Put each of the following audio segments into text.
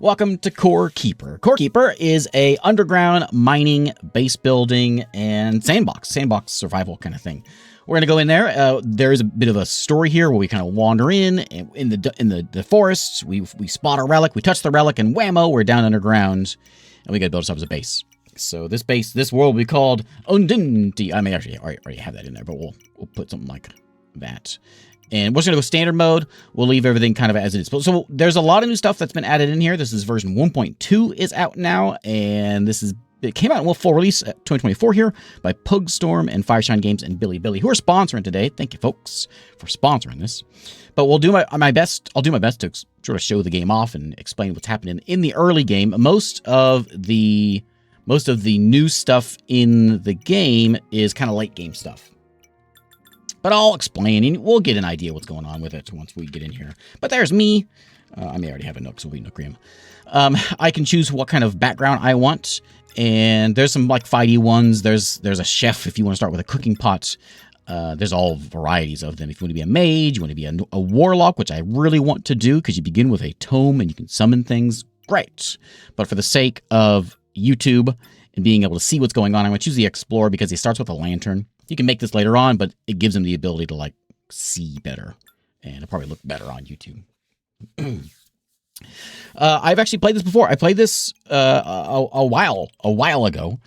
Welcome to Core Keeper. Core Keeper is a underground mining, base building, and sandbox survival kind of thing. We're gonna go in there. There's a bit of a story here where we kind of wander in the forests. We spot a relic, we touch the relic, and whammo, we're down underground, and we gotta build ourselves a base. So this world will be called Undinti. I may actually already have that in there, but we'll put something like that. And we're just going to go standard mode. We'll leave everything kind of as it is. So there's a lot of new stuff that's been added in here. This is version 1.2 is out now. And it came out in full release at 2024 here by Pugstorm and Fireshine Games and Billy, who are sponsoring today. Thank you, folks, for sponsoring this. But we'll do my best. I'll do my best to sort of show the game off and explain what's happening in the early game. Most of the new stuff in the game is kind of late game stuff. But I'll explain, and we'll get an idea what's going on with it once we get in here. But there's me. I may already have a Nook, so we'll be Nookrium. I can choose what kind of background I want, and there's some like fighty ones. There's a chef if you want to start with a cooking pot. There's all varieties of them. If you want to be a mage, you want to be a warlock, which I really want to do because you begin with a tome and you can summon things. Great. But for the sake of YouTube and being able to see what's going on, I'm going to choose the explorer because he starts with a lantern. You can make this later on, but it gives him the ability to like see better, and it'll probably look better on YouTube. I've actually played this before. I played this a while ago,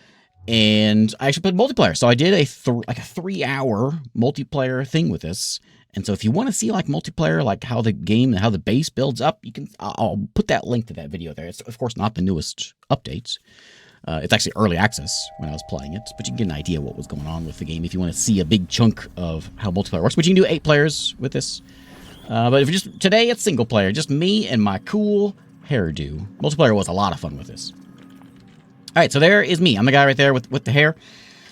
and I actually played multiplayer. So I did a 3-hour multiplayer thing with this. And so if you want to see like multiplayer, like how the game and how the base builds up, I'll put that link to that video there. It's of course not the newest updates. It's actually early access when I was playing it, but you can get an idea what was going on with the game if you want to see a big chunk of how multiplayer works. But you can do 8 players with this. But if today it's single player, just me and my cool hairdo. Multiplayer was a lot of fun with this. All right, so there is me. I'm the guy right there with the hair,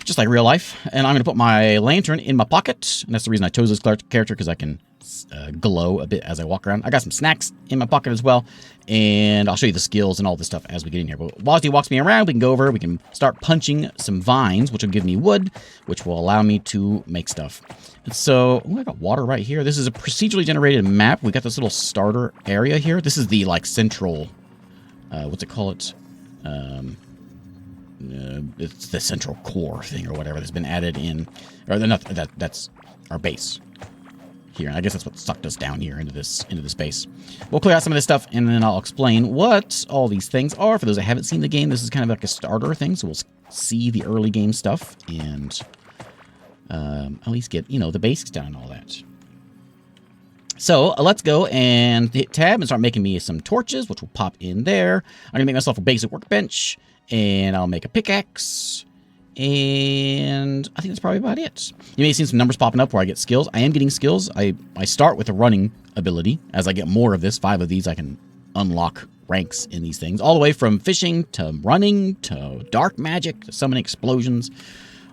just like real life. And I'm going to put my lantern in my pocket, and that's the reason I chose this character, because I can glow a bit as I walk around. I got some snacks in my pocket as well, and I'll show you the skills and all this stuff as we get in here. But while he walks me around, we can go over, we can start punching some vines, which will give me wood, which will allow me to make stuff. And so, I got water right here. This is a procedurally generated map. We got this little starter area here. This is the like central, what's it called? It's the central core thing or whatever that's been added in, or that's our base. Here, and I guess that's what sucked us down here into this base. We'll clear out some of this stuff, and then I'll explain what all these things are. For those that haven't seen the game, this is kind of like a starter thing, so we'll see the early game stuff, and at least get, the basics down and all that. So, let's go and hit tab and start making me some torches, which will pop in there. I'm going to make myself a basic workbench, and I'll make a pickaxe. And I think that's probably about it. You may have seen some numbers popping up where I get skills. I am getting skills. I start with a running ability. As I get more of this, 5 of these, I can unlock ranks in these things. All the way from fishing to running to dark magic to summoning explosions.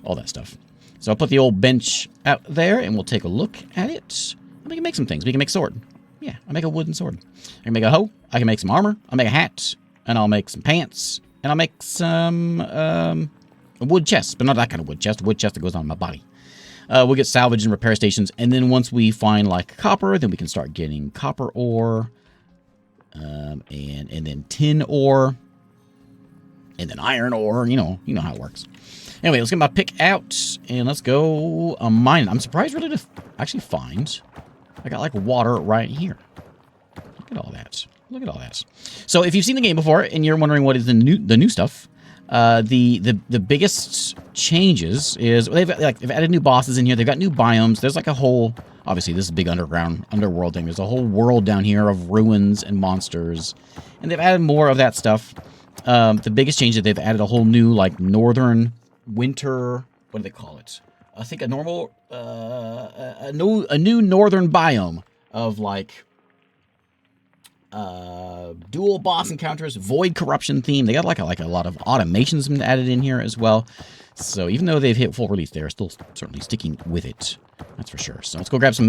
All that stuff. So I'll put the old bench out there and we'll take a look at it. And we can make some things. We can make sword. Yeah, I'll make a wooden sword. I can make a hoe. I can make some armor. I'll make a hat. And I'll make some pants. And I'll make some... a wood chest, but not that kind of wood chest. A wood chest that goes on my body. We'll get salvage and repair stations, and then once we find like copper, then we can start getting copper ore, and then tin ore, and then iron ore. You know how it works. Anyway, let's get my pick out and let's go mining. I'm surprised really to actually find. I got like water right here. Look at all that. Look at all that. So if you've seen the game before and you're wondering what is the new stuff. The biggest changes is they've added new bosses in here. They've got new biomes. There's like a whole, obviously this is a big underworld thing. There's a whole world down here of ruins and monsters, and they've added more of that stuff. The biggest change is they've added a whole new like northern winter. What do they call it? I think a normal a new northern biome of like. Dual boss encounters, void corruption theme. They got like a lot of automations added in here as well. So even though they've hit full release, they're still certainly sticking with it. That's for sure. So let's go grab some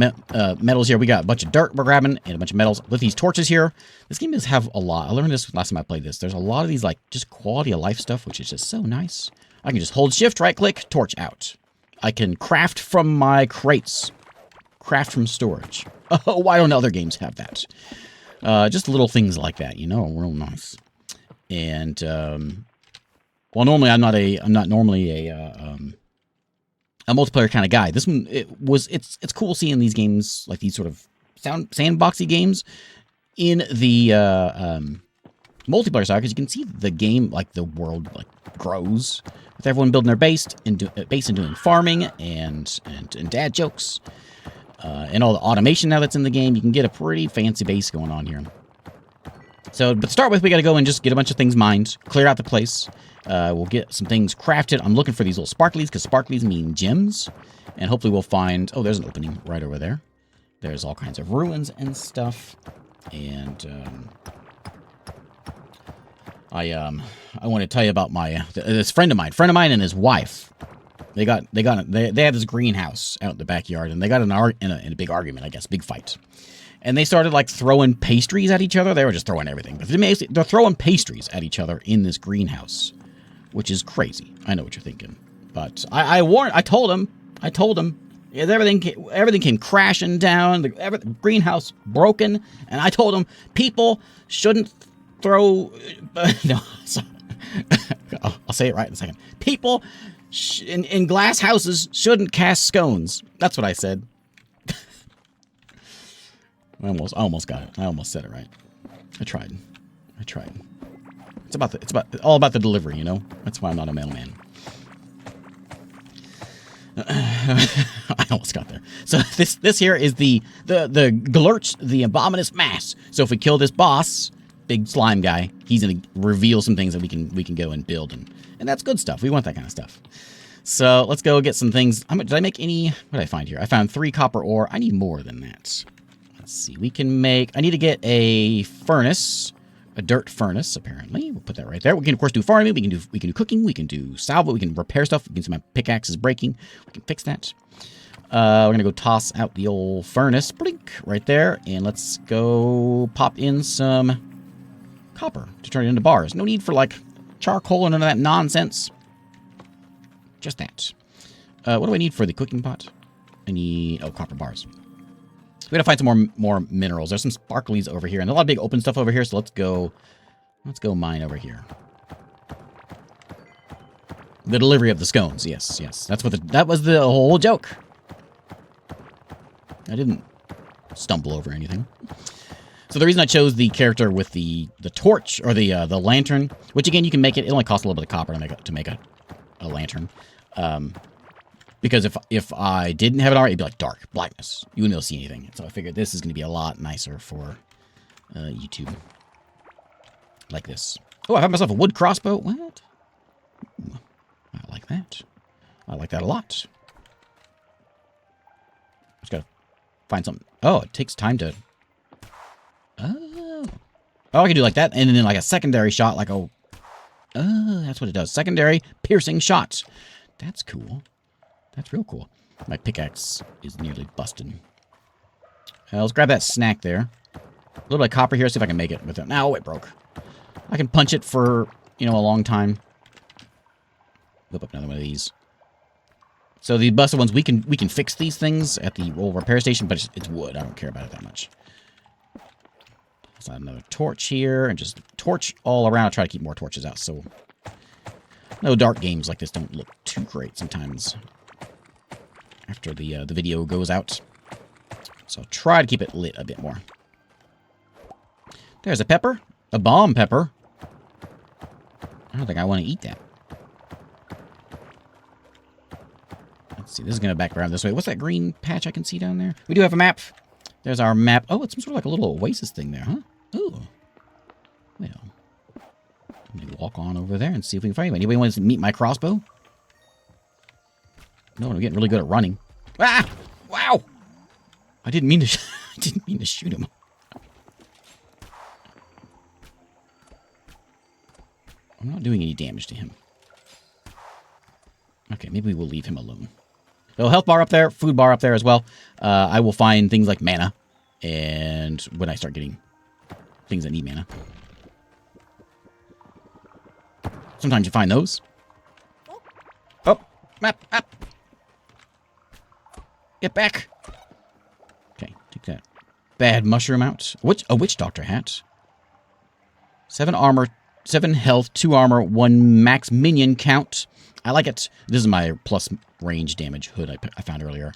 metals here. We got a bunch of dirt we're grabbing and a bunch of metals with these torches here. This game does have a lot. I learned this last time I played this. There's a lot of these like just quality of life stuff, which is just so nice. I can just hold shift, right click, torch out. I can craft from my crates. Craft from storage. Oh, why don't other games have that? Just little things like that, you know, real nice. And well, normally I'm not normally a multiplayer kind of guy. This one it's cool seeing these games, like these sort of sandboxy games in the multiplayer side, because you can see the game, like the world, like grows with everyone building their base and doing farming and dad jokes and all the automation now that's in the game. You can get a pretty fancy base going on here. So, but to start with, we got to go and just get a bunch of things mined, clear out the place. We'll get some things crafted. I'm looking for these little sparklies, because sparklies mean gems. And hopefully we'll find... Oh, there's an opening right over there. There's all kinds of ruins and stuff. And I want to tell you about this friend of mine and his wife. They have this greenhouse out in the backyard, and they got in a big argument, I guess, big fight. And they started, like, throwing pastries at each other. They were just throwing everything. But they're throwing pastries at each other in this greenhouse, which is crazy. I know what you're thinking. But I told him. Yeah, everything came crashing down. The greenhouse broken. And I told him people shouldn't throw... no, I'll say it right in a second. People in glass houses shouldn't cast scones. That's what I said. I almost got it. I almost said it right. I tried. It's all about the delivery, you know? That's why I'm not a mailman. I almost got there. So this here is the Glurch, the Abominous Mass. So if we kill this boss, big slime guy, he's gonna reveal some things that we can go and build, and that's good stuff. We want that kind of stuff. So let's go get some things. Did I make any? What did I find here? I found 3 copper ore. I need more than that. Let's see. We can make... I need to get a furnace. A dirt furnace, apparently. We'll put that right there. We can, of course, do farming. We can do cooking. We can do salvage. We can repair stuff. We can see my pickaxe is breaking. We can fix that. We're going to go toss out the old furnace. Blink. Right there. And let's go pop in some copper to turn it into bars. No need for, like, charcoal and none of that nonsense. Just that. What do I need for the cooking pot? I need... Oh, copper bars. We gotta find some more minerals. There's some sparklies over here, and a lot of big open stuff over here. So let's go mine over here. The delivery of the scones. Yes. That was the whole joke. I didn't stumble over anything. So the reason I chose the character with the torch or the lantern, which again you can make it. It only costs a little bit of copper to make a lantern. Because if I didn't have it already, it'd be like dark, blackness. You wouldn't be able to see anything. So I figured this is going to be a lot nicer for YouTube. Like this. Oh, I have myself a wood crossbow. What? Ooh, I like that. I like that a lot. Just got to find something. Oh, it takes time to... Oh, I can do like that. And then like a secondary shot, like a... Oh, that's what it does. Secondary piercing shots. That's cool. That's real cool. My pickaxe is nearly busted. Let's grab that snack there. A little bit of copper here. See if I can make it with it. Now it broke. I can punch it for, a long time. Whip up another one of these. So the busted ones, we can fix these things at the old repair station, but it's wood. I don't care about it that much. Let's add another torch here and just torch all around. I'll try to keep more torches out. So no dark games like this don't look too great sometimes after the video goes out. So I'll try to keep it lit a bit more. There's a pepper. A bomb pepper. I don't think I want to eat that. Let's see. This is going to back around this way. What's that green patch I can see down there? We do have a map. There's our map. Oh, it's some sort of like a little oasis thing there, huh? Ooh. Well. Let me walk on over there and see if we can find anybody. Anybody wants to meet my crossbow? No, I'm getting really good at running. Ah! Wow! I didn't mean to shoot him. I'm not doing any damage to him. Okay, maybe we'll leave him alone. So health bar up there, food bar up there as well. I will find things like mana. And when I start getting things that need mana. Sometimes you find those. Oh, map. Get back. Okay, take that. bad mushroom out. A witch doctor hat. 7 armor, 7 health, 2 armor, 1 max minion count. I like it. This is my plus range damage hood I found earlier.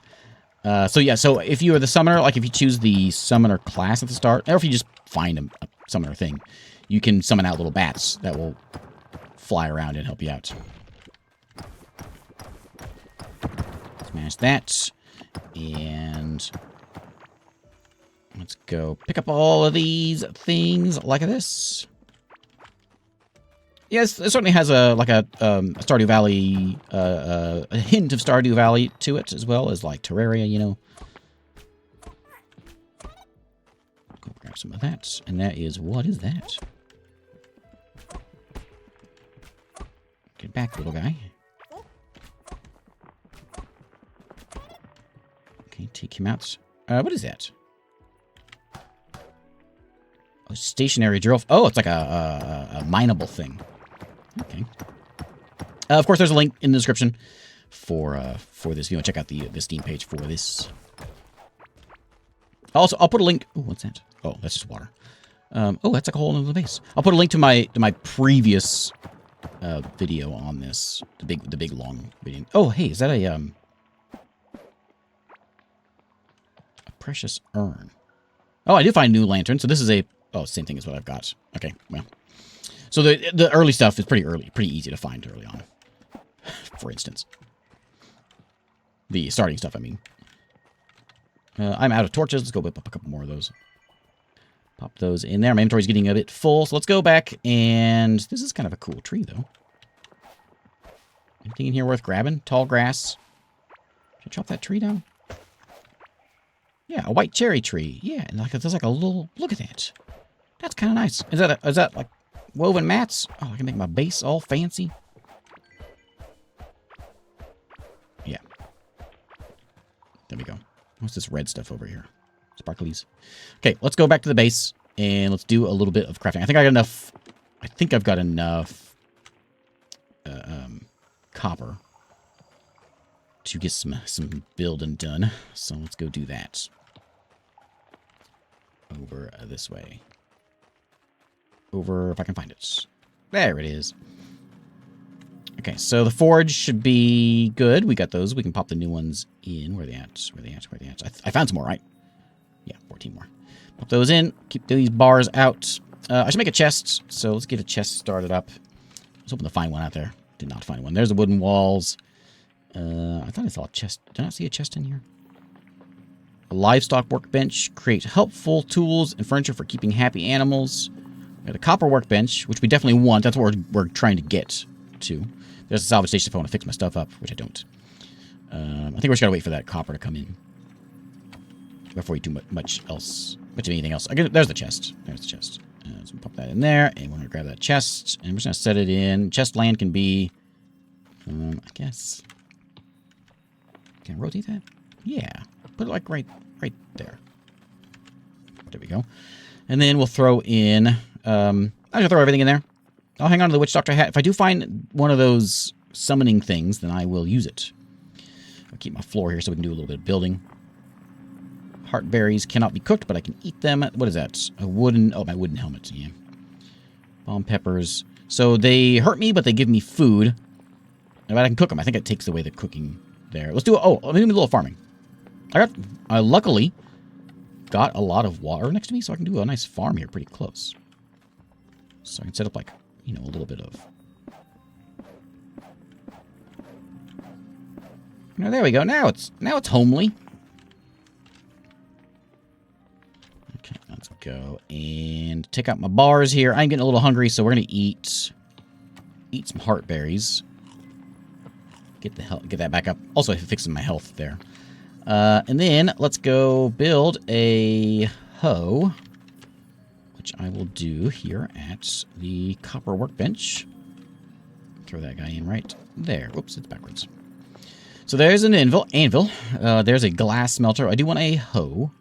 So yeah, so if you are the summoner, like if you choose the summoner class at the start, or if you just find a summoner thing, you can summon out little bats that will fly around and help you out. Smash that. And let's go pick up all of these things like this. Yes, it certainly has a Stardew Valley, a hint of Stardew Valley to it, as well as like Terraria, you know. Go grab some of that, and that is, what is that? Get back, little guy. Okay, take him out. What is that? Oh, stationary drill. Oh, it's like a mineable thing. Okay. Of course, there's a link in the description for this. If you want to check out the Steam page for this. Also, I'll put a link. Oh, what's that? Oh, that's just water. Oh, that's like a whole other base. I'll put a link to my previous video on this. The big long video. Oh, hey, is that a precious urn? Oh, I did find a new lantern. So this is a same thing as what I've got. Okay, well. So the early stuff is pretty easy to find early on. For instance. The starting stuff, I mean. I'm out of torches. Let's go whip up a couple more of those. Pop those in there. My inventory's getting a bit full, so let's go back and... This is kind of a cool tree, though. Anything in here worth grabbing? Tall grass. Should I chop that tree down? Yeah, a white cherry tree. Yeah, and there's like a little... Look at that. That's kind of nice. Is that like... woven mats. Oh, I can make my base all fancy. Yeah. There we go. What's this red stuff over here? Sparklies. Okay, let's go back to the base and let's do a little bit of crafting. I think I've got enough copper to get some building done. So let's go do that. Over this way. Over, if I can find it. There it is. Okay, so the forge should be good. We got those. We can pop the new ones in. Where are they at? Where are they at? Where are they at? I found some more, right? Yeah, 14 more. Pop those in. Keep these bars out. I should make a chest. So let's get a chest started up. I was hoping to find one out there. Did not find one. There's the wooden walls. I thought I saw a chest. Did I not see a chest in here? A livestock workbench. Create helpful tools and furniture for keeping happy animals. We got a copper workbench, which we definitely want. That's what we're trying to get to. There's a salvage station if I want to fix my stuff up, which I don't. I think we're just going to wait for that copper to come in before we do much of anything else. There's the chest. There's the chest. So we'll pop that in there, and we're going to grab that chest, and we're just going to set it in. Chest land can be, I guess. Can I rotate that? Yeah. Put it like right there. There we go. And then we'll throw in, I'm going to throw everything in there. I'll hang on to the Witch Doctor hat. If I do find one of those summoning things, then I will use it. I'll keep my floor here so we can do a little bit of building. Heart berries cannot be cooked, but I can eat them. What is that? My wooden helmet. Yeah. Bomb peppers. So they hurt me, but they give me food. But I can cook them. I think it takes away the cooking there. Let's do let me do a little farming. I luckily got a lot of water next to me, so I can do a nice farm here pretty close. So I can set up like, a little bit of... there we go. Now it's homely. Okay, let's go and take out my bars here. I'm getting a little hungry, so we're gonna eat some heart berries. Get that back up. Also, fixing my health there. And then let's go build a hoe, which I will do here at the copper workbench. Throw that guy in right there. Whoops, it's backwards. So there's an anvil. There's a glass smelter. I do want a hoe.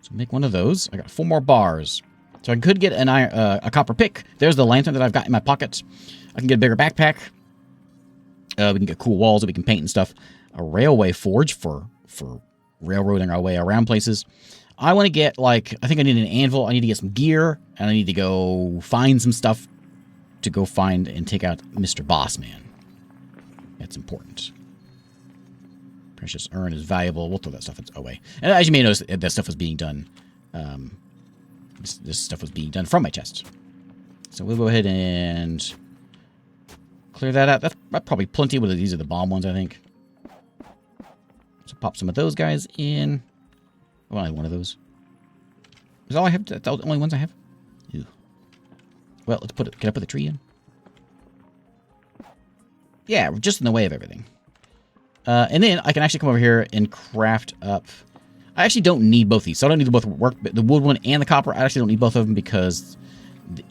So make one of those. I got 4 more bars. So I could get a copper pick. There's the lantern that I've got in my pocket. I can get a bigger backpack. We can get cool walls that we can paint and stuff. A railway forge for railroading our way around places. I want to get, like, I think I need an anvil. I need to get some gear. And I need to go find some stuff to go find and take out Mr. Bossman. That's important. Precious urn is valuable. We'll throw that stuff away. And as you may notice, that stuff was being done. This stuff was being done from my chest. So we'll go ahead and clear that out. That's probably plenty. These are the bomb ones, I think. So pop some of those guys in. Oh, I have one of those. Is all I have? That's the only ones I have? Ew. Well, let's put it. Can I put the tree in? Yeah, we're just in the way of everything. And then I can actually come over here and craft up. I actually don't need both these. So I don't need both the wood one and the copper. I actually don't need both of them because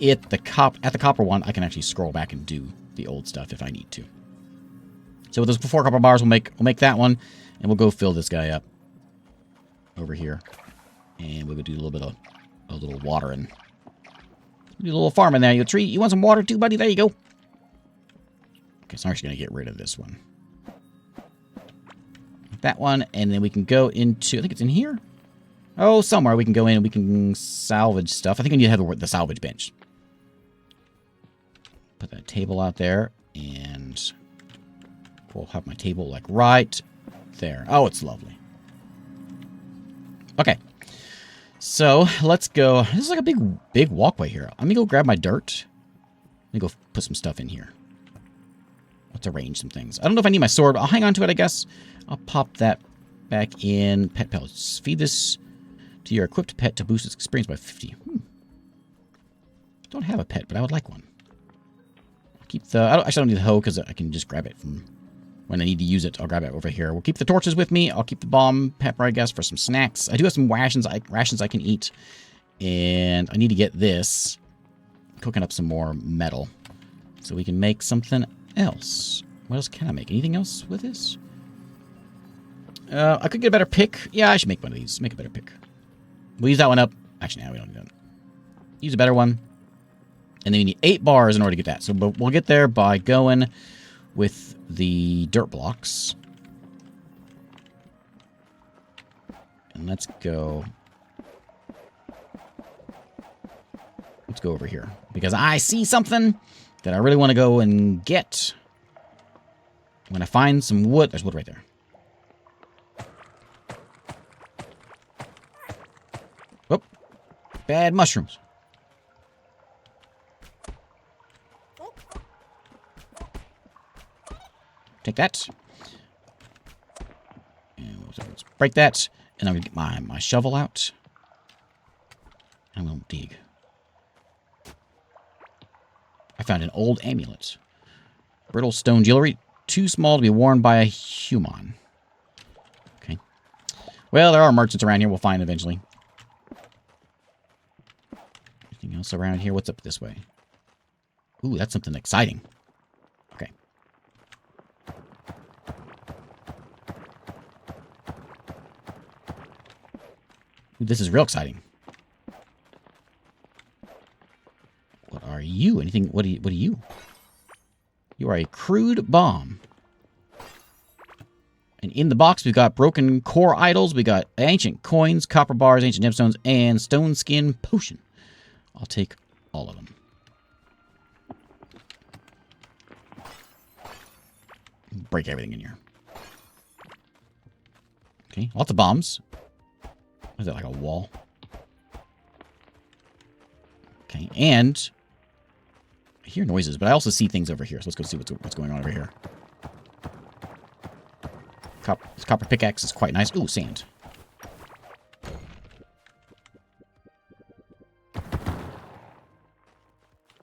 at the copper one, I can actually scroll back and do the old stuff if I need to. So with those 4 copper bars, we'll make that one, and we'll go fill this guy up over here, and we'll go do a little watering. Do a little farming there. You tree, you want some water too, buddy? There you go. Okay, so I'm actually gonna get rid of this one. That one, and then we can go into, I think it's in here. Oh, somewhere we can go in and we can salvage stuff. I think I need to have the salvage bench. Put that table out there, and we'll have my table like right there. Oh, it's lovely. Okay, so let's go. This is like a big walkway here. Let me go grab my dirt. Let me go put some stuff in here. Let's arrange some things. I don't know if I need my sword, but I'll hang on to it, I guess. I'll pop that back in. Pet pellets. Feed this to your equipped pet to boost its experience by 50. Don't have a pet, but I would like one. I'll keep the... I actually don't need the hoe because I can just grab it from... When I need to use it, I'll grab it over here. We'll keep the torches with me. I'll keep the bomb pepper, I guess, for some snacks. I do have some rations I can eat. And I need to get this. Cooking up some more metal. So we can make something else. What else can I make? Anything else with this? I could get a better pick. Yeah, I should make one of these. Make a better pick. We'll use that one up. Actually, no, we don't need that. Use a better one. And then you need 8 bars in order to get that. So we'll get there by going with the dirt blocks. And let's go over here. Because I see something that I really want to go and get. When I find some wood. There's wood right there. Oh. Bad mushrooms. Take that. And let's break that. And I'm going to get my shovel out. I'm going to dig. I found an old amulet. Brittle stone jewelry. Too small to be worn by a human. Okay. Well, there are merchants around here. We'll find eventually. Anything else around here? What's up this way? Ooh, that's something exciting. Okay. Ooh, this is real exciting. What are you? Anything? What are you? You are a crude bomb. And in the box, we've got broken core idols. We got ancient coins, copper bars, ancient gemstones, and stone skin potion. I'll take all of them. Break everything in here. Okay, lots of bombs. Is that like a wall? Okay, and I hear noises, but I also see things over here. So let's go see what's going on over here. This copper pickaxe is quite nice. Ooh, sand.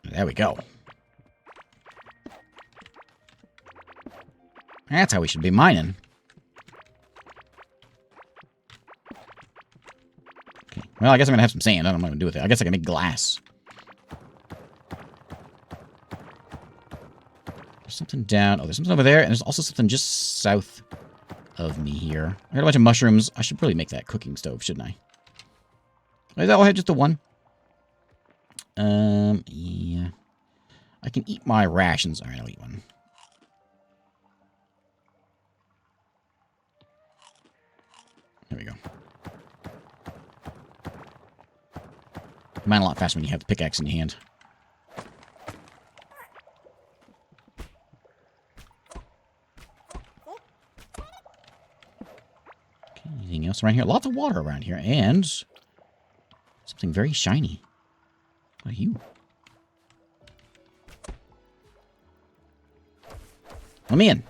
There we go. That's how we should be mining. Okay. Well, I guess I'm going to have some sand. I don't know what to do with it. I guess I can make glass. There's something down. Oh, there's something over there. And there's also something just south of me here. I got a bunch of mushrooms. I should probably make that cooking stove, shouldn't I? Is that all I have? Just the one? Yeah. I can eat my rations. Alright, I'll eat one. There we go. mine a lot faster when you have the pickaxe in your hand. Okay, anything else around here? Lots of water around here, and something very shiny. What are you? Let me in.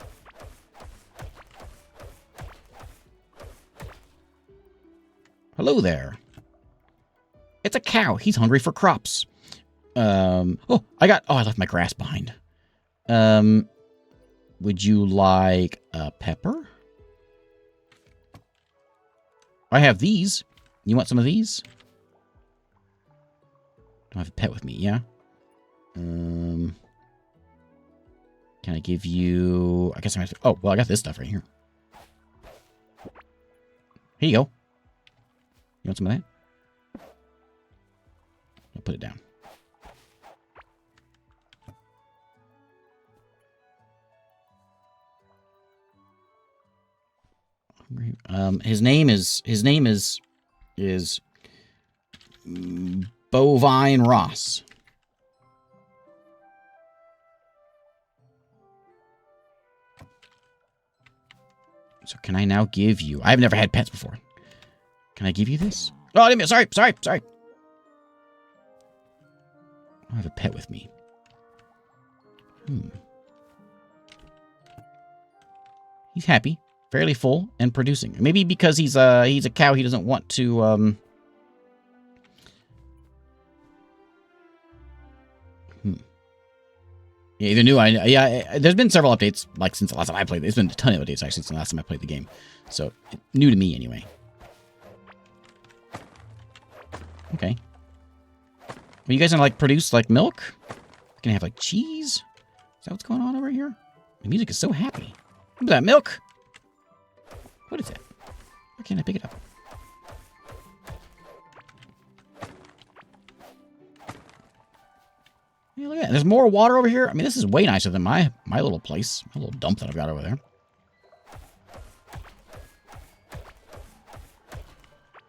Hello there. It's a cow. He's hungry for crops. I left my grass behind. Would you like a pepper? I have these. You want some of these? Don't have a pet with me, yeah? Can I give you... I guess I have to... Oh, well, I got this stuff right here. Here you go. You want some of that? I'll put it down. His name is Bovine Ross. So can I now give you... I've never had pets before. Can I give you this? Oh, I didn't mean... Sorry. I have a pet with me. He's happy. Fairly full and producing. Maybe because he's a cow, he doesn't want to... Yeah, either new. There's been several updates, like since the last time I played. There's been a ton of updates actually since the last time I played the game. So new to me anyway. Okay. Are you guys gonna like produce like milk? Gonna have like cheese? Is that what's going on over here? The music is so happy. Look at that milk. What is that? Why can't I pick it up? Yeah, look at that. There's more water over here. I mean, this is way nicer than my little place. My little dump that I've got over there.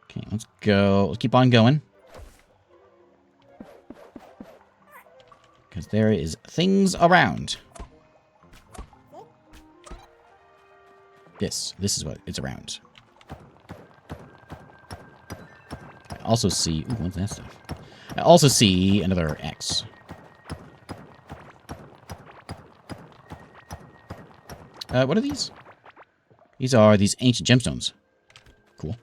Okay, let's go. Let's keep on going. Because there is things around. This is what it's around. I also see... Ooh, what's that stuff? I also see another X. What are these? These are these ancient gemstones. Cool.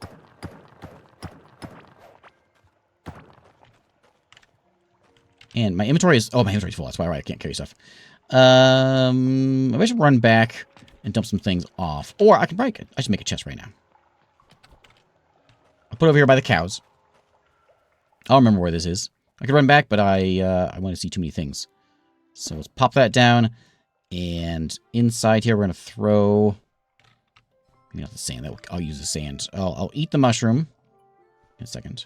And my inventory is... Oh, my inventory is full. That's why I can't carry stuff. Maybe I should run back and dump some things off. Or I can probably... I should make a chest right now. I'll put it over here by the cows. I'll remember where this is. I could run back, but I want to see too many things. So let's pop that down. And inside here, we're going to throw... Maybe not the sand. I'll use the sand. I'll eat the mushroom. In a second.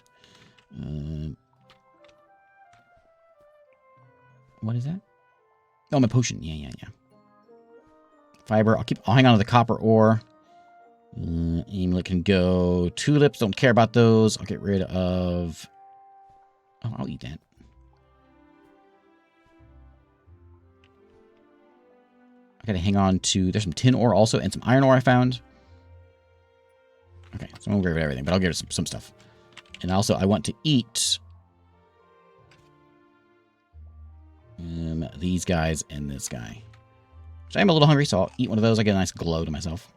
What is that? Oh, my potion. Yeah. Fiber. I'll hang on to the copper ore. Amulet can go. Tulips. Don't care about those. I'll get rid of... Oh, I'll eat that. I gotta hang on to... There's some tin ore also, and some iron ore I found. Okay, so I won't get rid of everything, but I'll get rid of some stuff. And also, I want to eat... these guys and this guy. So I'm a little hungry, so I'll eat one of those. I get a nice glow to myself.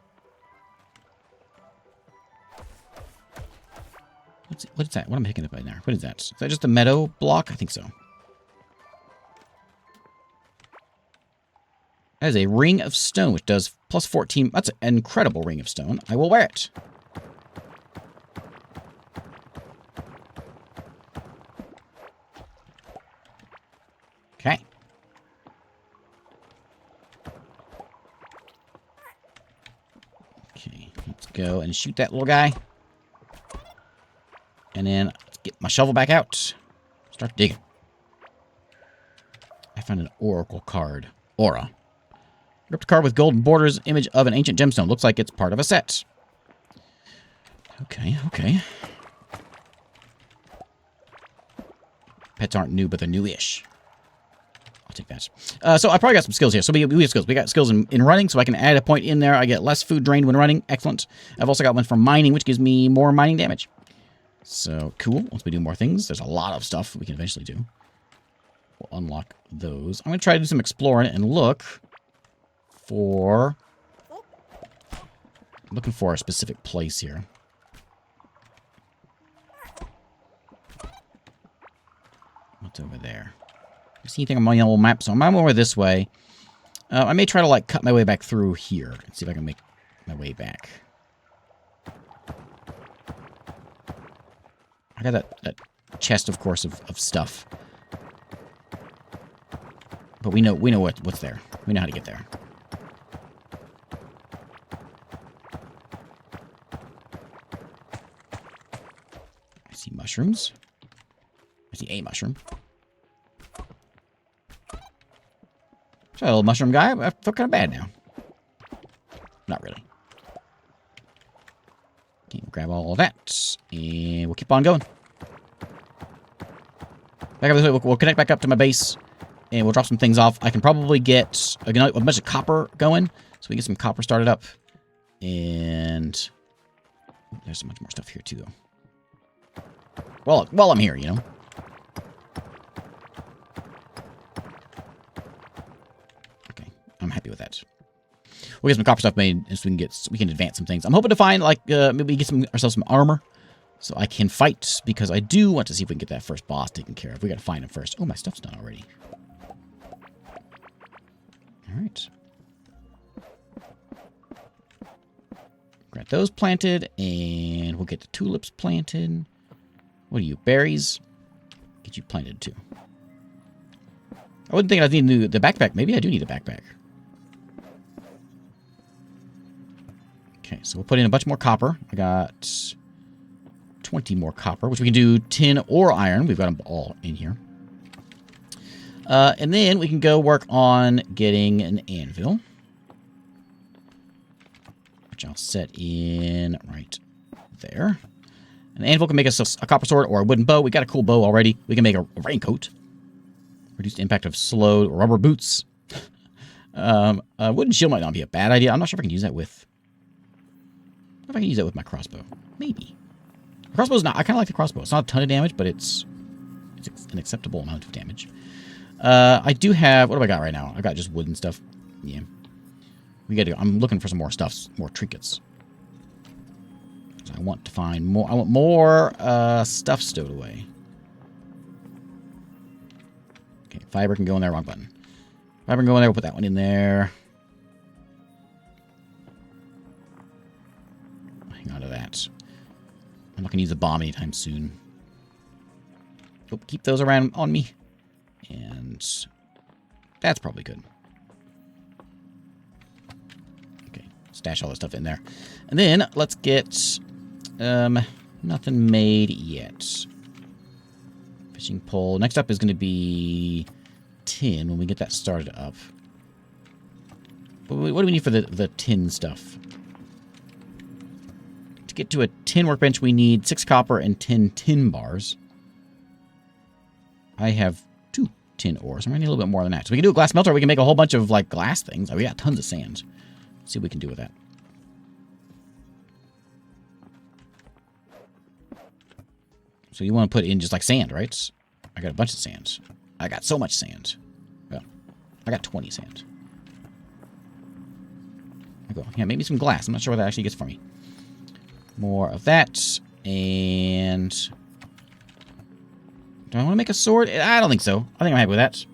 What's that? What am I picking up right there? What is that? Is that just a meadow block? I think so. That is a ring of stone, which does plus 14. That's an incredible ring of stone. I will wear it. Okay. Okay, let's go and shoot that little guy. And then let's get my shovel back out. Start digging. I found an oracle card. Aura. Ripped card with golden borders, image of an ancient gemstone. Looks like it's part of a set. Okay. Pets aren't new, but they're newish. I'll take that. So I probably got some skills here. So we have skills. We got skills in running, so I can add a point in there. I get less food drained when running. Excellent. I've also got one for mining, which gives me more mining damage. So cool. Once we do more things, there's a lot of stuff we can eventually do. We'll unlock those. I'm going to try to do some exploring and look for... I'm looking for a specific place here. What's over there? See anything on my old map? So I'm over this way. I may try to like cut my way back through here and see if I can make my way back. I got that chest, of course, of stuff. But we know what's there. We know how to get there. I see mushrooms. I see a mushroom. Try a little mushroom guy. I feel kind of bad now. Not really. Okay, we'll grab all of that. And we'll keep on going. Back up this way. We'll connect back up to my base. And we'll drop some things off. I can probably get a bunch of copper going. So we get some copper started up. And... there's so much more stuff here, too, though. Well, I'm here, you know. I'm happy with that. We'll get some copper stuff made so we can advance some things. I'm hoping to find like maybe get ourselves some armor so I can fight, because I do want to see if we can get that first boss taken care of. We got to find him first. Oh, my stuff's done already. All right. Got those planted, and we'll get the tulips planted. What are you, berries? Get you planted too. I wouldn't think I'd need the backpack. Maybe I do need a backpack. Okay, so we'll put in a bunch more copper. I got 20 more copper, which we can do tin or iron. We've got them all in here. And then we can go work on getting an anvil, which I'll set in right there. An anvil can make us a copper sword or a wooden bow. We got a cool bow already. We can make a raincoat. Reduced impact of slowed rubber boots. A wooden shield might not be a bad idea. I'm not sure if I can use that with... I don't know if I can use that with my crossbow. Maybe. The crossbow's not... I kind of like the crossbow. It's not a ton of damage, but it's an acceptable amount of damage. I do have... What do I got right now? I got just wooden stuff. Yeah. We got to... I'm looking for some more stuff. More trinkets. So I want to find more... I want more stuff stowed away. Okay, fiber can go in there. Wrong button. Fiber can go in there. We'll put that one in there. Hang on to that. I'm not going to use a bomb anytime soon. Oh, keep those around on me. And that's probably good. Okay, stash all this stuff in there. And then let's get nothing made yet. Fishing pole. Next up is going to be tin when we get that started up. What do we need for the tin stuff? To get to a tin workbench, we need 6 copper and 10 tin bars. I have 2 tin ores. I'm going to need a little bit more than that. So we can do a glass melter. We can make a whole bunch of like glass things. Oh, we got tons of sand. Let's see what we can do with that. So you want to put in just like sand, right? I got a bunch of sand. I got so much sand. Well, I got 20 sand. I go. Yeah, maybe some glass. I'm not sure what that actually gets for me. More of that. And do I want to make a sword? I don't think so. I think I'm happy with that.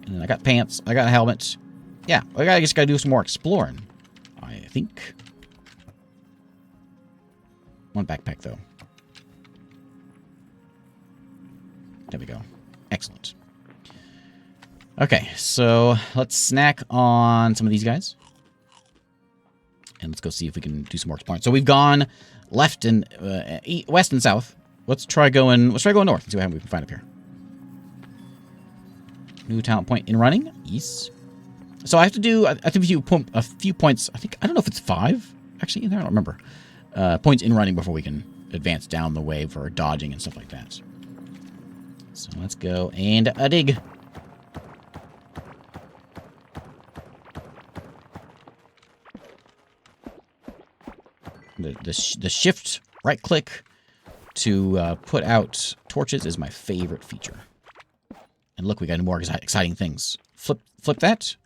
And then I got pants. I got a helmet. Yeah, I just got to do some more exploring, I think. One backpack, though. There we go. Excellent. Okay, so let's snack on some of these guys. And let's go see if we can do some more exploring. So we've gone left and west and south. Let's try going north and see what we can find up here. New talent point in running. Yes. So I have to do a few points. I don't know if it's 5 actually in there. I don't remember. Points in running before we can advance down the way for dodging and stuff like that. So let's go and dig. The shift right click to put out torches is my favorite feature. And look, we got more exciting things. Flip that.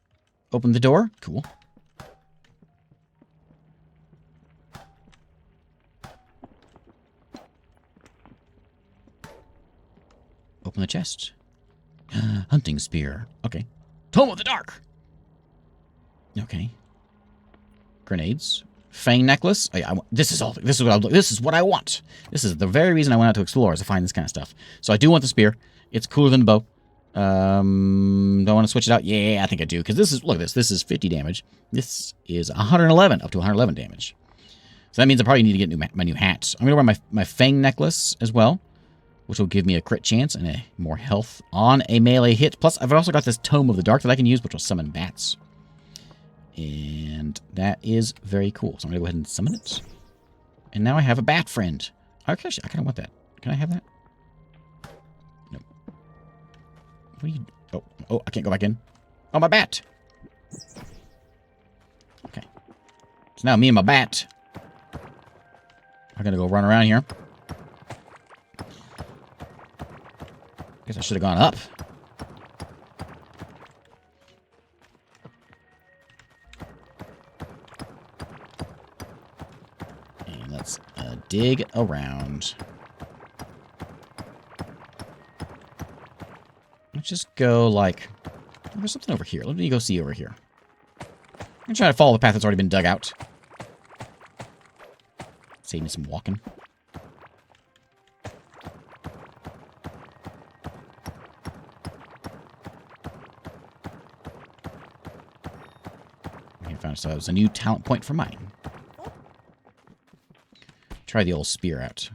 Open the door. Cool. Open the chest. Hunting spear. Okay. Tome of the Dark. Okay. Grenades. Fang necklace. This is what I want. This is the very reason I went out to explore, is to find this kind of stuff. So I do want the spear. It's cooler than the bow. Do I want to switch it out? Yeah, I think I do. Because this is, look at this. This is 50 damage. This is 111, up to 111 damage. So that means I probably need to get my new hat. I'm going to wear my Fang necklace as well, which will give me a crit chance and more health on a melee hit. Plus, I've also got this Tome of the Dark that I can use, which will summon bats. And that is very cool. So I'm going to go ahead and summon it. And now I have a bat friend. Actually, I kind of want that. Can I have that? No. What are you... Oh, I can't go back in. Oh, my bat. Okay. So now me and my bat are going to go run around here. Guess I should have gone up. And let's dig around. Let's just go like... There's something over here. Let me go see over here. I'm trying to follow the path that's already been dug out. Save me some walking. So that was a new talent point for mine. Try the old spear out.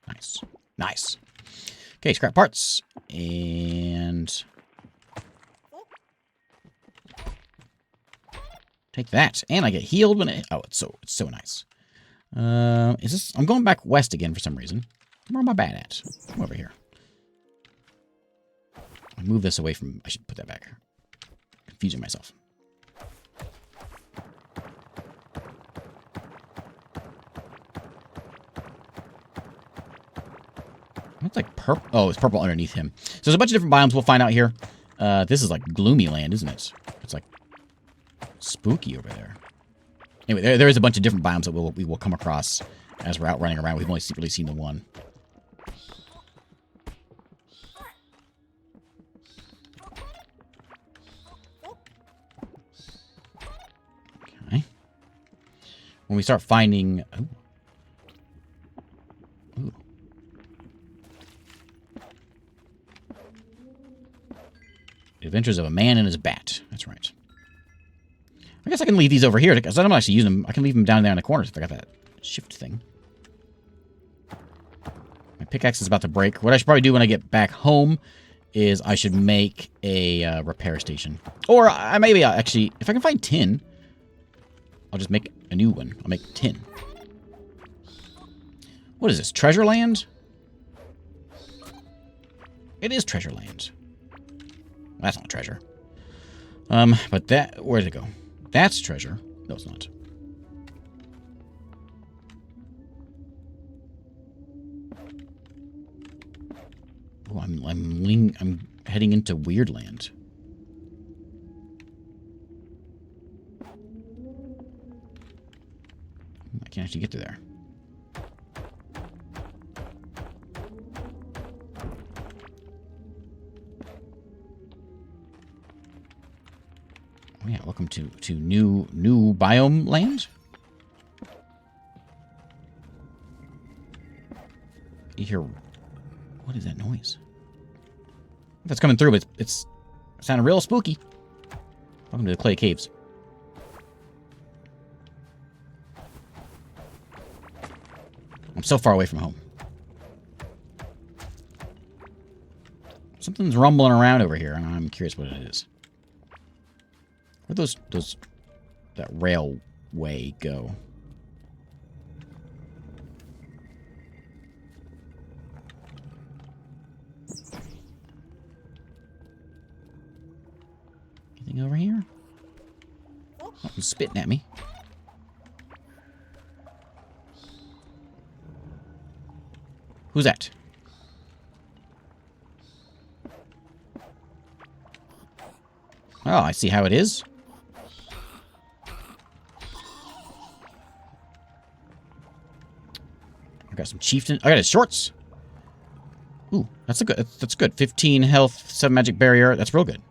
Nice. Nice. Okay, scrap parts. And... take that. And I get healed when it... Oh, it's so nice. Is this... I'm going back west again for some reason. Where am I bad at? Come over here. I move this away from... I should put that back. Confusing myself. It's like purple. Oh, it's purple underneath him. So there's a bunch of different biomes we'll find out here. This is like gloomy land, isn't it? It's like spooky over there. Anyway, there is a bunch of different biomes that we will come across as we're out running around. We've only really seen the one. When we start finding... Ooh. Ooh. The Adventures of a Man and His Bat. That's right. I guess I can leave these over here, because I don't actually use them. I can leave them down there in the corners if I got that shift thing. My pickaxe is about to break. What I should probably do when I get back home is I should make a repair station. Or maybe I'll actually... If I can find tin... I'll just make a new one. I'll make 10. What is this? Treasure land? It is treasure land. That's not treasure. But that... Where did it go? That's treasure. No, it's not. Oh, I'm heading into weird land. I can't actually get to there. Oh yeah, welcome to new biome land. You hear... What is that noise? If it's coming through, but it's sounding real spooky. Welcome to the clay caves. I'm so far away from home. Something's rumbling around over here, and I'm curious what it is. Where'd that railway go? Anything over here? Something's spitting at me. Who's that? Oh, I see how it is. I got some chieftain. I got his shorts. Ooh, that's a good. That's good. 15 health, 7 magic barrier. That's real good.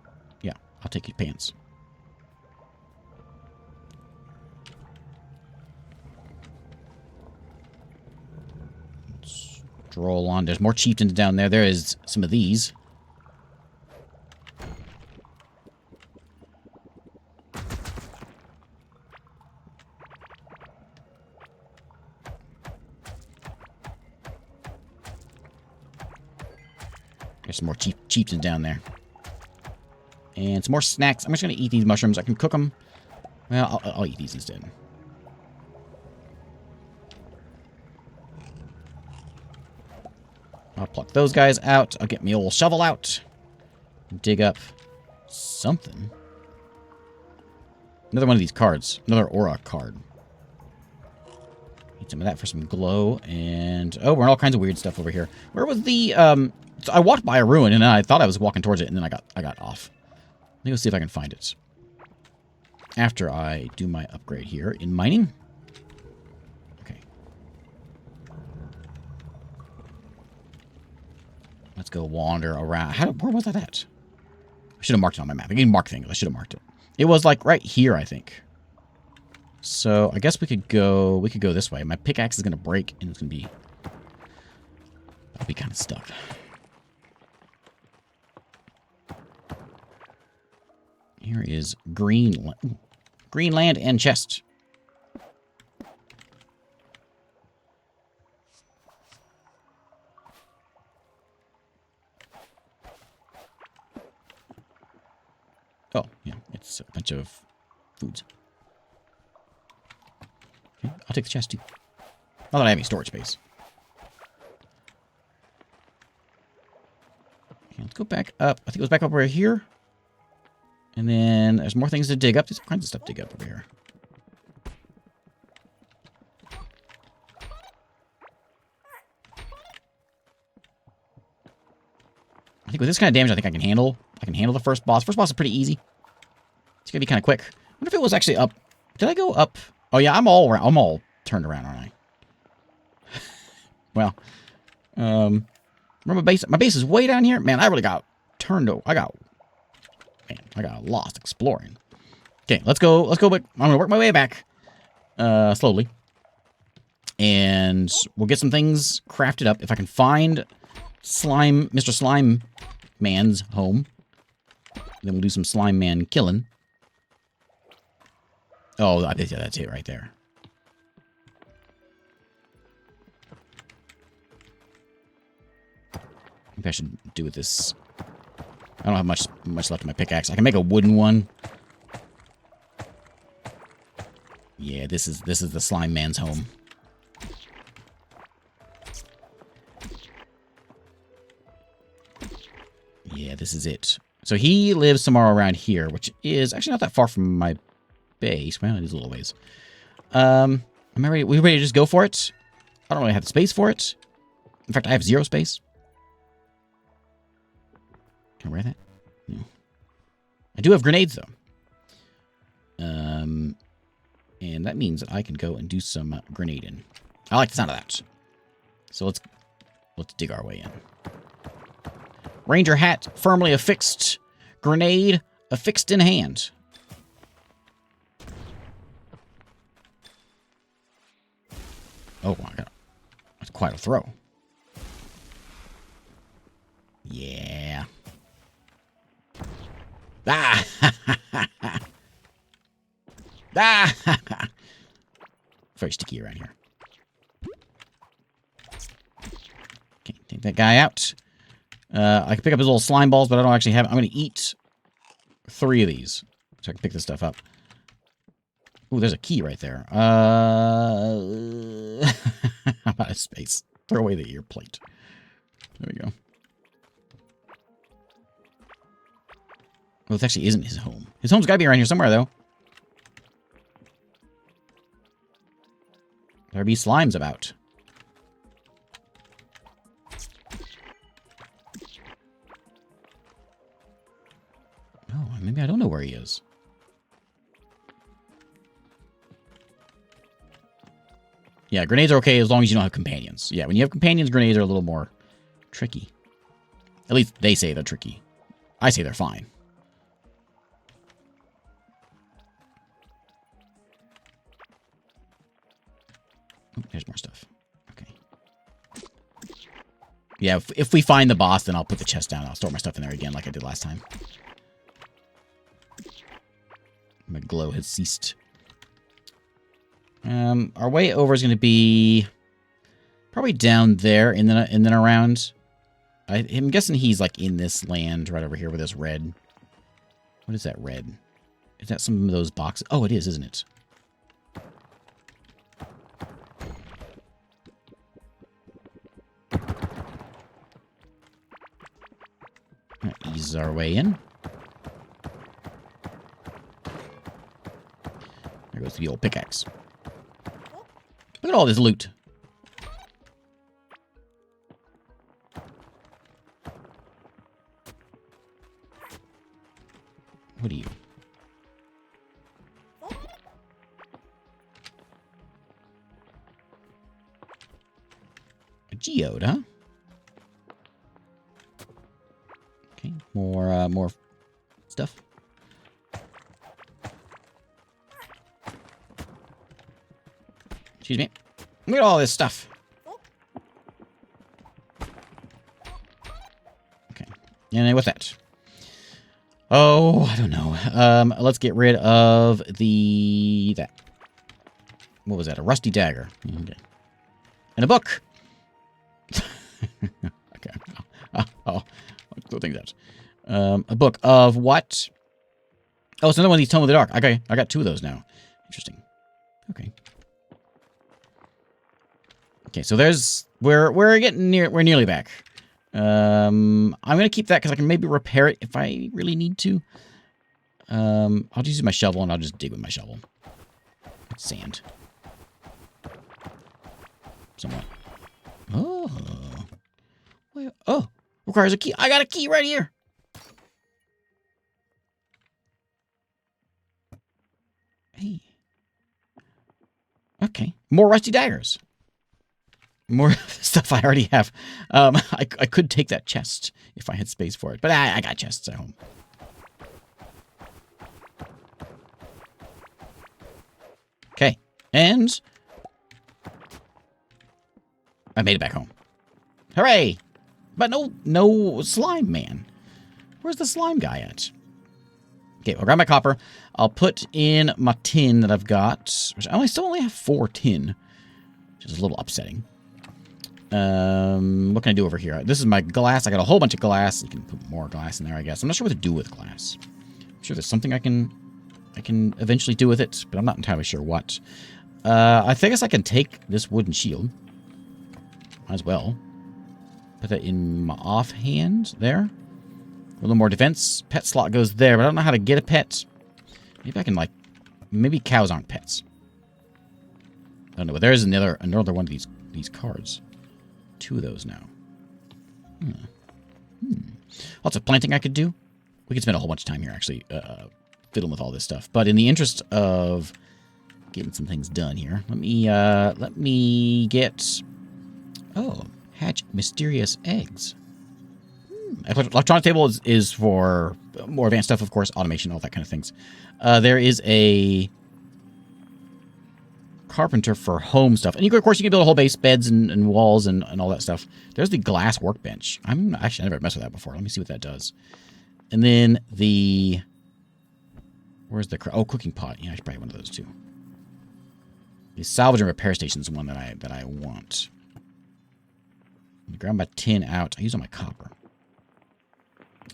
Yeah, I'll take your pants. Let's stroll on. There's more chieftains down there. There is some of these. There's some more chieftains down there. And some more snacks. I'm just going to eat these mushrooms. I can cook them. Well, I'll eat these instead. I'll pluck those guys out. I'll get my old shovel out. Dig up something. Another one of these cards. Another aura card. Need some of that for some glow. And, oh, we're in all kinds of weird stuff over here. Where was the, so I walked by a ruin, and I thought I was walking towards it, and then I got off. Let me go see if I can find it. After I do my upgrade here in mining. Okay. Let's go wander around. Where was that at? I should have marked it on my map. I didn't mark things. I should have marked it. It was like right here, I think. So I guess we could go this way. My pickaxe is going to break, and it's going to be... I'll be kind of stuck. Here is Greenland and chest. Oh, yeah, it's a bunch of foods. Okay, I'll take the chest too. Not that I have any storage space. Okay, let's go back up. I think it was back up over here. And then there's more things to dig up. There's all kinds of stuff to dig up over here. I think with this kind of damage, I think I can handle. I can handle the first boss. First boss is pretty easy. It's gonna be kind of quick. I wonder if it was actually up. Did I go up? Oh yeah, I'm all turned around, aren't I? Well, remember my base? My base is way down here. Man, I really got turned over. I got lost exploring. Okay, let's go back. I'm gonna work my way back, slowly, and we'll get some things crafted up. If I can find Mr. Slime Man's home, then we'll do some Slime Man killing. Oh, I think that's it right there. Maybe I should do with this. I don't have much left of my pickaxe. I can make a wooden one. Yeah, this is the Slime Man's home. Yeah, this is it. So he lives somewhere around here, which is actually not that far from my base. Well, it is a little ways. Am I ready? We ready to just go for it? I don't really have the space for it. In fact, I have 0 space. Can I wear that? No. I do have grenades, though. And that means that I can go and do some grenading. I like the sound of that. So let's dig our way in. Ranger hat firmly affixed. Grenade affixed in hand. Oh my god. That's quite a throw. Yeah. Ah! Ah! Very sticky around here. Okay, take that guy out. I can pick up his little slime balls, but I don't actually have... I'm going to eat 3 of these, so I can pick this stuff up. Ooh, there's a key right there. I'm out of space. Throw away the ear plate. There we go. Well, this actually isn't his home. His home's got to be around here somewhere, though. There be slimes about. Oh, maybe I don't know where he is. Yeah, grenades are okay as long as you don't have companions. Yeah, when you have companions, grenades are a little more tricky. At least they say they're tricky. I say they're fine. Oh, there's more stuff. Okay. Yeah, if we find the boss, then I'll put the chest down. I'll store my stuff in there again like I did last time. My glow has ceased. Our way over is going to be probably down there and then around. I'm guessing he's like in this land right over here with this red. What is that red? Is that some of those boxes? Oh, it is, isn't it? Ease our way in. There goes the old pickaxe. Look at all this loot. What are you? A geode, huh? Okay, more stuff. Excuse me. Look at all this stuff. Okay. And what's that? Oh, I don't know. Let's get rid of that. What was that? A rusty dagger. Okay. And a book. Okay. Oh, go think that. A book of what? Oh, it's another one of these Tome of the Dark. Okay, I got 2 of those now. Interesting. Okay. Okay, so we're getting near. We're nearly back. I'm gonna keep that because I can maybe repair it if I really need to. I'll just use my shovel and I'll just dig with my shovel. Sand. Somewhat. Oh. Oh, requires a key. I got a key right here. Hey. Okay, more rusty daggers. More stuff I already have. I could take that chest if I had space for it, but I got chests at home. Okay, and I made it back home. Hooray! But no slime man. Where's the slime guy at? Okay, I'll grab my copper. I'll put in my tin that I've got, which I still only have 4 tin, which is a little upsetting. What can I do over here? This is my glass. I got a whole bunch of glass. You can put more glass in there, I guess. I'm not sure what to do with glass. I'm sure there's something I can eventually do with it, but I'm not entirely sure what. I guess I can take this wooden shield. Might as well. Put that in my offhand there. A little more defense. Pet slot goes there, but I don't know how to get a pet. Maybe I can, like... Maybe cows aren't pets. I don't know, but there's another one of these cards. 2 of those now. Lots of planting I could do. We could spend a whole bunch of time here, actually, fiddling with all this stuff. But in the interest of getting some things done here, let me get... Oh, hatch mysterious eggs. Electronic table is for more advanced stuff, of course, automation, all that kind of things. There is a carpenter for home stuff. And of course, you can build a whole base, beds and walls and all that stuff. There's the glass workbench. I never messed with that before. Let me see what that does. And then where's the... Oh, cooking pot. Yeah, I should probably one of those too. The salvage and repair station is one that I want. Let me grab my tin out. I use all my copper.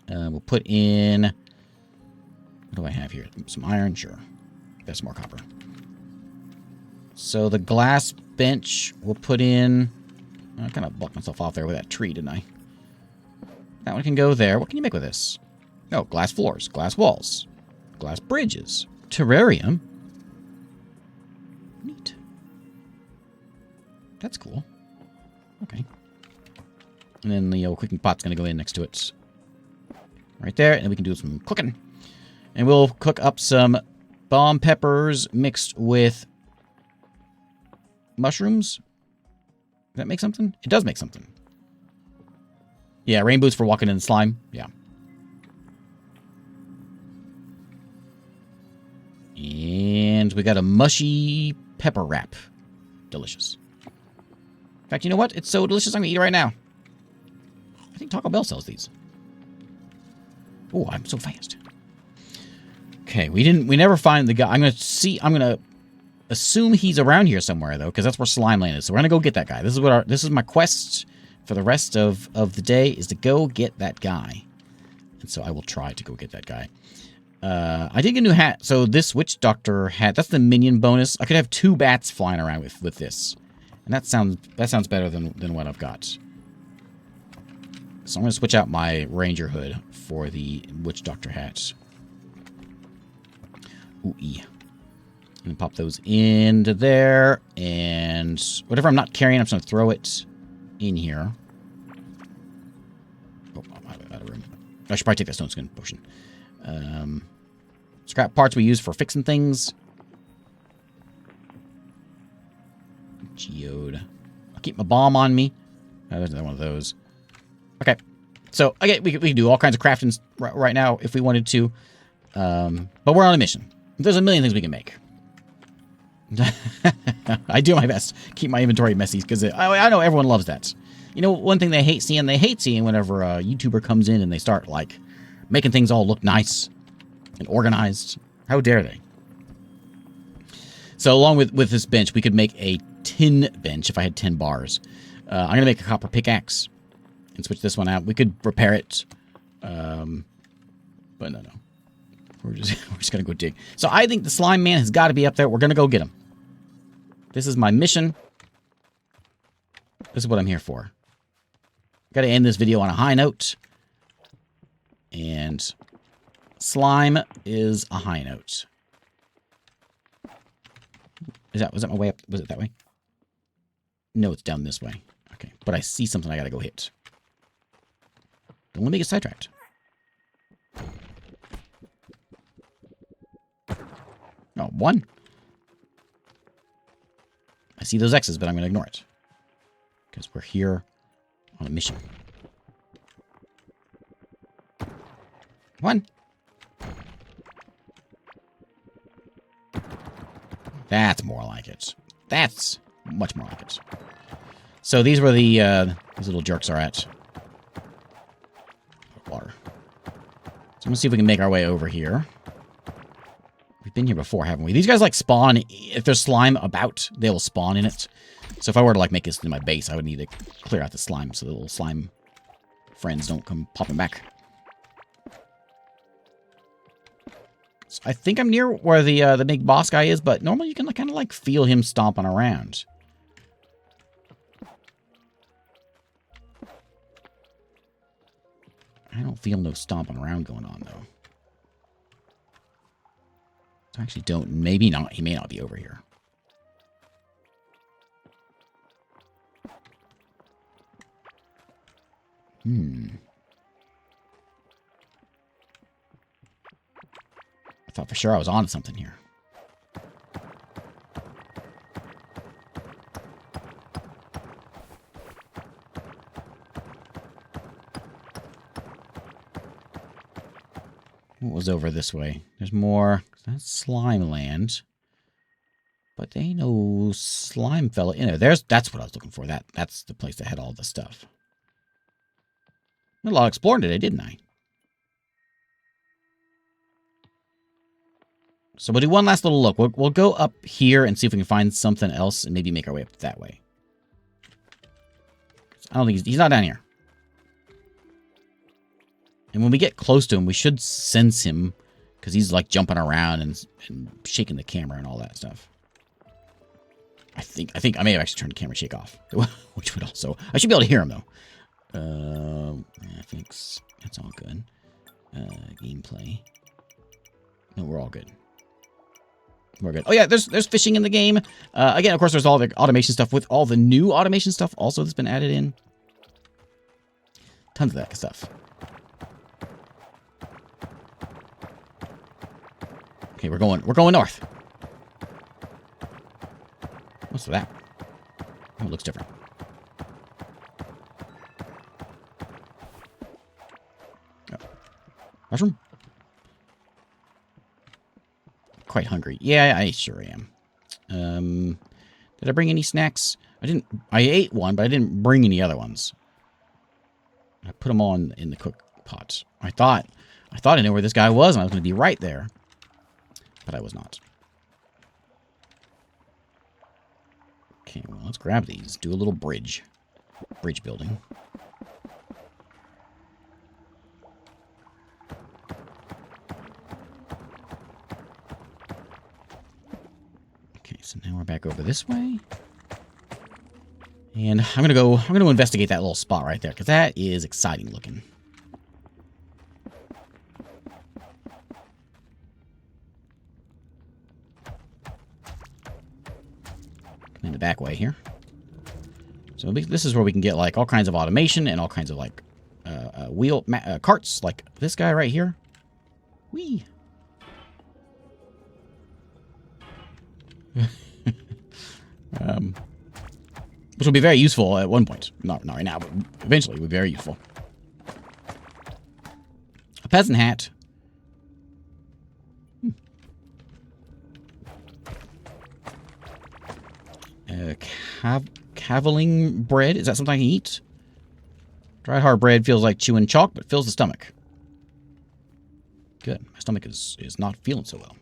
We'll put in... What do I have here? Some iron? Sure. That's more copper. So the glass bench we'll put in... I kind of blocked myself off there with that tree, didn't I? That one can go there. What can you make with this? Oh, glass floors, glass walls, glass bridges. Terrarium. Neat. That's cool. Okay. And then the cooking pot's going to go in next to it. Right there. And we can do some cooking. And we'll cook up some bomb peppers mixed with mushrooms. Does that make something? It does make something. Yeah, rainbows for walking in the slime. Yeah. And we got a mushy pepper wrap. Delicious. In fact, you know what? It's so delicious I'm going to eat it right now. I think Taco Bell sells these. Oh, I'm so fast. Okay, we never find the guy. I'm going to assume he's around here somewewhere, though, because that's where Slime Land is. So we're going to go get that guy. This is my quest for the rest of the day, is to go get that guy. And so I will try to go get that guy. I did get a new hat. So this Witch Doctor hat, that's the minion bonus. I could have 2 bats flying around with this. And that sounds better than what I've got. So I'm going to switch out my Ranger hood for the Witch Doctor hat. Ooh-ee. And pop those into there. And whatever I'm not carrying, I'm just going to throw it in here. Oh, I'm out of room. I should probably take that stone skin potion. Scrap parts we use for fixing things. Geode. I'll keep my bomb on me. There's another one of those. Okay. So, again, we can do all kinds of crafting right now if we wanted to. But we're on a mission. There's a million things we can make. I do my best. Keep my inventory messy because I know everyone loves that. You know, one thing they hate seeing whenever a YouTuber comes in and they start, like, making things all look nice and organized. How dare they? So along with this bench, we could make a tin bench if I had 10 bars. I'm going to make a copper pickaxe and switch this one out. We could repair it. But no. We're just going to go dig. So I think the Slime Man has got to be up there. We're going to go get him. This is my mission. This is what I'm here for. Got to end this video on a high note. And slime is a high note. Was that my way up? Was it that way? No, it's down this way. Okay, but I see something I gotta go hit. Don't let me get sidetracked. Oh, 1. I see those X's, but I'm gonna ignore it. Because we're here on a mission. 1. That's more like it. That's much more like it. So these were these little jerks are at. Water. So I'm gonna see if we can make our way over here. We've been here before, haven't we? These guys like spawn. If there's slime about, they will spawn in it. So if I were to like make this into my base, I would need to clear out the slime so the little slime friends don't come popping back. So I think I'm near where the big boss guy is, but normally you can kind of like feel him stomping around. I don't feel no stomping around going on though. I actually don't. Maybe not. He may not be over here. I thought for sure I was on something here. What was over this way? There's more. That's Slime Land. But there ain't no slime fella in there. That's what I was looking for. That's the place that had all the stuff. Did a lot of exploring today, didn't I? So we'll do one last little look. We'll go up here and see if we can find something else and maybe make our way up that way. I don't think he's not down here. And when we get close to him, we should sense him because he's like jumping around and shaking the camera and all that stuff. I think I may have actually turned the camera shake off, which would also... I should be able to hear him though. I think that's all good. Gameplay. No, we're all good. We're good. Oh yeah, there's fishing in the game. Again, of course, there's all the automation stuff with all the new automation stuff also that's been added in. Tons of that stuff. Okay, we're going north. What's that? Oh, it looks different. Oh. Mushroom? Quite hungry. Yeah, I sure am. Did I bring any snacks? I ate one, but I didn't bring any other ones. I put them all in the cook pot. I thought I knew where this guy was, and I was going to be right there. But I was not. Okay, well, let's grab these. Do a little bridge. Bridge building. Okay, so now we're back over this way. And I'm gonna investigate that little spot right there, because that is exciting looking. In the back way here. So this is where we can get like all kinds of automation and all kinds of like carts, like this guy right here. Whee! Which will be very useful at one point. Not right now, but eventually will be very useful. A peasant hat. Cavilling bread. Is that something I can eat? Dried hard bread feels like chewing chalk, but fills the stomach. Good. My stomach is not feeling so well.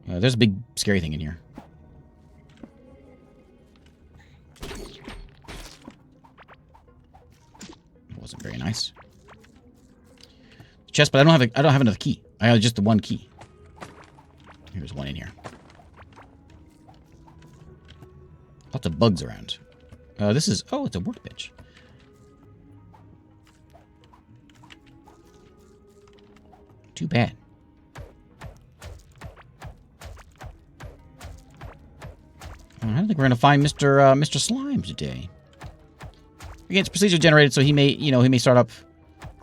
There's a big scary thing in here. It wasn't very nice. Chest, but I don't have another key. I have just the one key. Here's one in here. Lots of bugs around. It's a workbench. Too bad. I don't think we're gonna find Mr. Slime today. Again, it's procedurally generated, so he may start up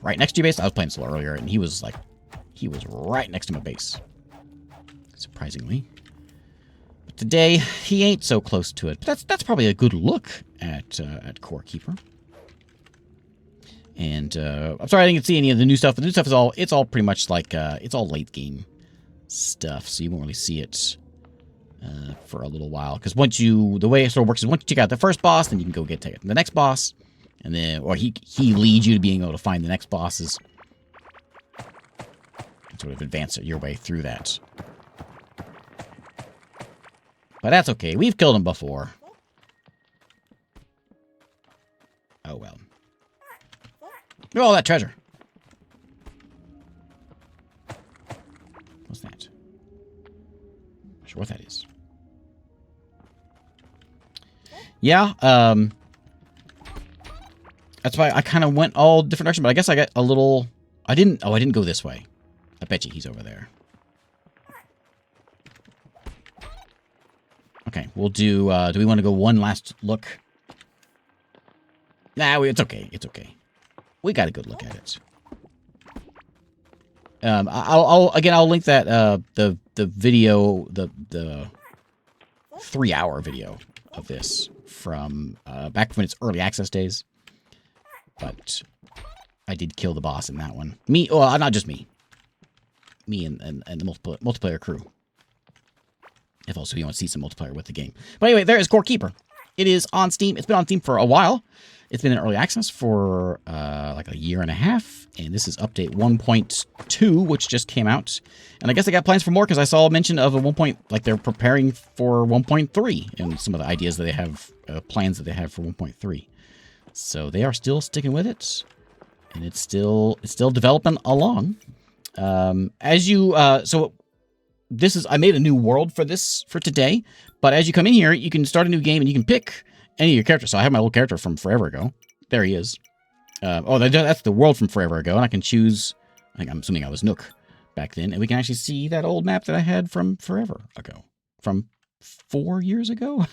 right next to your base. I was playing slow earlier, and he was right next to my base. Surprisingly. Today, he ain't so close to it. But that's probably a good look at Core Keeper. And I'm sorry I didn't see any of the new stuff. The new stuff is all pretty much like it's all late game stuff, so you won't really see it for a little while. Because the way it sort of works is once you take out the first boss, then you can go take the next boss, and then he leads you to being able to find the next bosses, and sort of advance your way through that. But that's okay. We've killed him before. Oh, well. Look at all that treasure. What's that? Not sure what that is. Yeah, that's why I kind of went all different directions, but I guess I got a little... I didn't go this way. I bet you he's over there. Okay, we'll do we want to go one last look? Nah, it's okay. It's okay. We got a good look at it. I'll link that the video, the 3-hour video of this from back when it's early access days. But I did kill the boss in that one. Well, not just me. Me and the multiplayer crew. If also you want to see some multiplayer with the game. But anyway, there is Core Keeper. It is on Steam. It's been on Steam for a while. It's been in early access for like a year and a half. And this is update 1.2, which just came out. And I guess they got plans for more because I saw a mention of like they're preparing for 1.3 and some of the ideas that they have, plans that they have for 1.3. So they are still sticking with it. And it's still developing along. I made a new world for today, but as you come in here, you can start a new game and you can pick any of your characters. So I have my little character from forever ago. There he is. That's the world from forever ago, and I can choose I think I'm assuming I was Nook back then. And we can actually see that old map that I had from forever ago. From 4 years ago?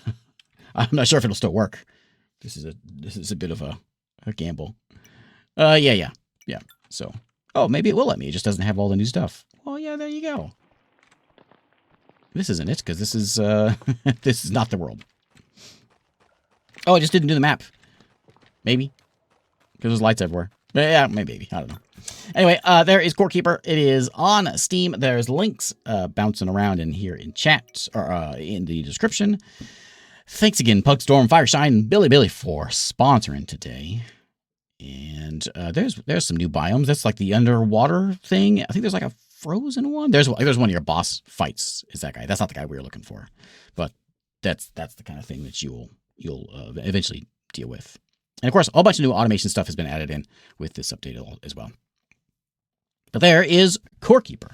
I'm not sure if it'll still work. This is a bit of a gamble. Yeah. So, oh, maybe it will let me. It just doesn't have all the new stuff. Well, yeah, there you go. This isn't it, because this is this is not the world. Oh, I just didn't do the map. Maybe. Because there's lights everywhere. Yeah, maybe. I don't know. Anyway, there is Core Keeper. It is on Steam. There's links bouncing around in here in chat, or in the description. Thanks again, Pugstorm, Fireshine, and Billy for sponsoring today. And there's some new biomes. That's like the underwater thing. I think there's like a frozen one. There's one of your boss fights. Is that guy? That's not the guy we were looking for, but that's the kind of thing that you'll eventually deal with. And of course, a whole bunch of new automation stuff has been added in with this update as well. But there is Core Keeper.